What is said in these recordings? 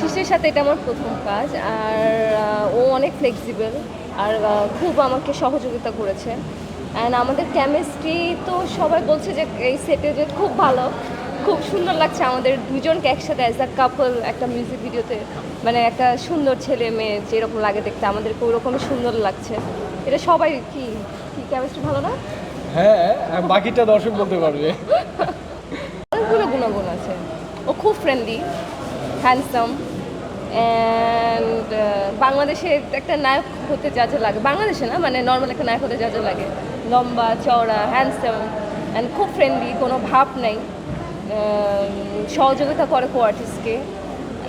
শিশিরের সাথে এটা আমার প্রথম কাজ। আর ও অনেক ফ্লেক্সিবল আর খুব আমাকে সহযোগিতা করেছে। অ্যান্ড আমাদের কেমিস্ট্রি তো সবাই বলছে যে এই সেটে যে খুব ভালো, খুব সুন্দর লাগছে আমাদের দুজনকে একসাথে অ্যাজ আ কাপল একটা মিউজিক ভিডিওতে, মানে একটা সুন্দর ছেলে মেয়ে যেরকম লাগে দেখতে আমাদেরকে ওরকমই সুন্দর লাগছে। এটা সবাই কি কি কেমিস্ট্রি ভালো না? হ্যাঁ, বাকিটা দর্শক বলতে পারবে। অনেকগুলো গুণাগুণ আছে। ও খুব ফ্রেন্ডলি, হ্যান্ডসাম, অ্যান্ড বাংলাদেশে একটা নায়ক হতে যা যা লাগে, বাংলাদেশে না মানে নর্মাল একটা নায়ক হতে যা যা লাগে, লম্বা চওড়া হ্যান্ডসাম অ্যান্ড খুব ফ্রেন্ডলি, কোনো ভাব নেই, সহযোগিতা করে কো আর্টিস্টকে।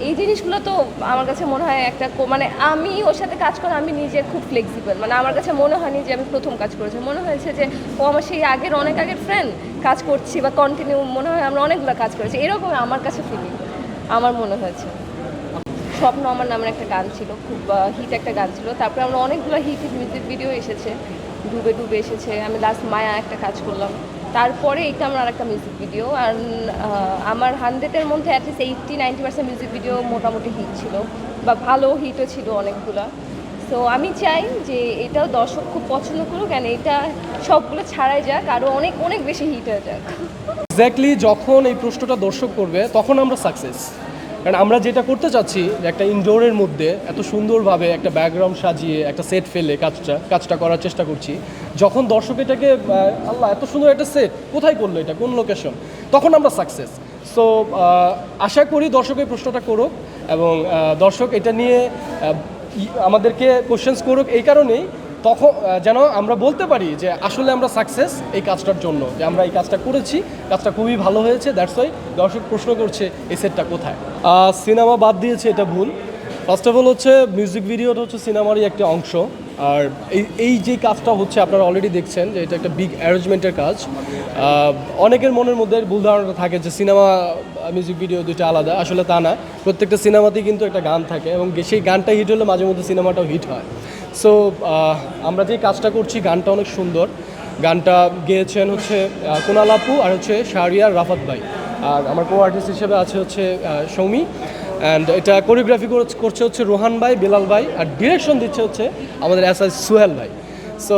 এই জিনিসগুলো তো আমার কাছে মনে হয় একটা মানে আমি ওর সাথে কাজ করে আমি নিজে খুব ফ্লেক্সিবল, মানে আমার কাছে মনে হয়নি যে আমি প্রথম কাজ করেছি, মনে হয়েছে যে ও আমার সেই অনেক আগের ফ্রেন্ড, কাজ করছি বা কন্টিনিউ মনে হয় আমরা অনেকগুলো কাজ করেছি, এরকম আমার কাছে ফিলিং আমার মনে হয়েছে। স্বপ্ন আমার নামের একটা গান ছিল, খুব হিট একটা গান ছিল। তারপরে আমরা অনেকগুলো হিট মিউজিক ভিডিও এসেছে, ডুবে ডুবে এসেছে, আমি লাস্ট মায়া একটা কাজ করলাম, তারপরে এইটা আমার আরেকটা মিউজিক ভিডিও। আর আমার 100-এর মধ্যে অ্যাটলিস্ট 80-90% মিউজিক ভিডিও মোটামুটি হিট ছিল বা ভালো হিটও ছিল অনেকগুলো। তো আমি চাই যে এটাও দর্শক খুব পছন্দ করুক, কেন এটা সবগুলো ছাড়াই যাক, আরও অনেক অনেক বেশি হিট হয়ে যাক। এক্স্যাক্টলি যখন এই প্রশ্নটা দর্শক করবে তখন আমরা সাকসেস। কারণ আমরা যেটা করতে চাচ্ছি একটা ইনডোরের মধ্যে এত সুন্দরভাবে একটা ব্যাকগ্রাউন্ড সাজিয়ে একটা সেট ফেলে কাজটা করার চেষ্টা করছি, যখন দর্শক এটাকে আল্লাহ এত সুন্দর একটা সেট কোথায় করলো, এটা কোন লোকেশন, তখন আমরা সাকসেস। সো আশা করি দর্শক এই প্রশ্নটা করুক এবং দর্শক এটা নিয়ে আমাদেরকে কোশ্চেন্স করুক, এই কারণেই তখন যেন আমরা বলতে পারি যে আসলে আমরা সাকসেস এই কাজটার জন্য, যে আমরা এই কাজটা করেছি, কাজটা খুবই ভালো হয়েছে, দ্যাটস ওয়াই দর্শক প্রশ্ন করছে এই সেটটা কোথায়। সিনেমা বাদ দিয়েছে এটা ভুল। ফার্স্ট অফ অল হচ্ছে মিউজিক ভিডিওটা হচ্ছে সিনেমারই একটা অংশ। আর এই যে কাজটা হচ্ছে আপনারা অলরেডি দেখছেন যে এটা একটা বিগ অ্যারেঞ্জমেন্টের কাজ। অনেকের মনের মধ্যে ভুল ধারণা থাকে যে সিনেমা মিউজিক ভিডিও দুইটা আলাদা, আসলে তা না। প্রত্যেকটা সিনেমাতেই কিন্তু একটা গান থাকে এবং সেই গানটা হিট হলে মাঝে মধ্যে সিনেমাটাও হিট হয়। সো আমরা যে কাজটা করছি গানটা অনেক সুন্দর। গানটা গেয়েছেন হচ্ছে কুনাল আপু আর হচ্ছে শাহরিয়ার রাফাত ভাই, আর আমার কো আর্টিস্ট হিসেবে আছে হচ্ছে সৌমি। অ্যান্ড এটা কোরিওগ্রাফি করছে হচ্ছে রোহান ভাই, বেলাল ভাই, আর ডিরেকশন দিচ্ছে হচ্ছে আমাদের এস সোহেল ভাই। সো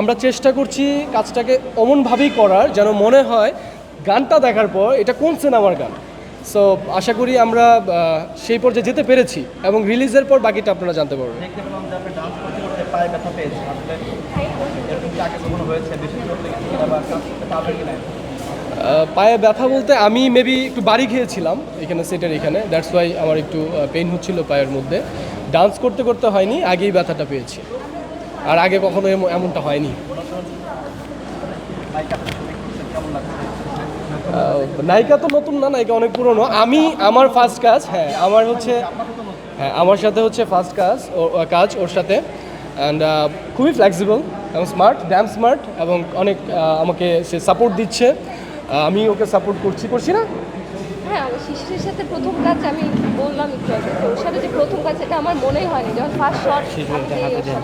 আমরা চেষ্টা করছি কাজটাকে এমনভাবেই করার যেন মনে হয় গানটা দেখার পর এটা কোন সিনেমার গান। সো আশা করি আমরা সেই পর্যায়ে যেতে পেরেছি এবং রিলিজের পর বাকিটা আপনারা জানতে পারবেন। পায়ে ব্যথা বলতে আমি মেবি একটু বাড়ি খেয়েছিলাম এখানে সেটের এখানে, দ্যাটস ওয়াই আমার একটু পেইন হচ্ছিল পায়ের মধ্যে। ডান্স করতে করতে হয়নি, আগেই ব্যথাটা পেয়েছি, আর আগে কখনো এমনটা হয়নি। নায়িকা তো নতুন না, নায়িকা অনেক পুরনো। আমার ফার্স্ট কাজ, আমার সাথে হচ্ছে ফার্স্ট কাজ ওর সাথে। অ্যান্ড খুবই ফ্লেক্সিবল এবং স্মার্ট, ড্যাম স্মার্ট, এবং অনেক আমাকে সে সাপোর্ট দিচ্ছে, আমি ওকে সাপোর্ট করছি না। হ্যাঁ, শিশিরের সাথে প্রথম কাজ আমি বললাম একটু আগে, ওর সাথে যে প্রথম কাজ এটা আমার মনেই হয়নি, যখন ফার্স্ট শট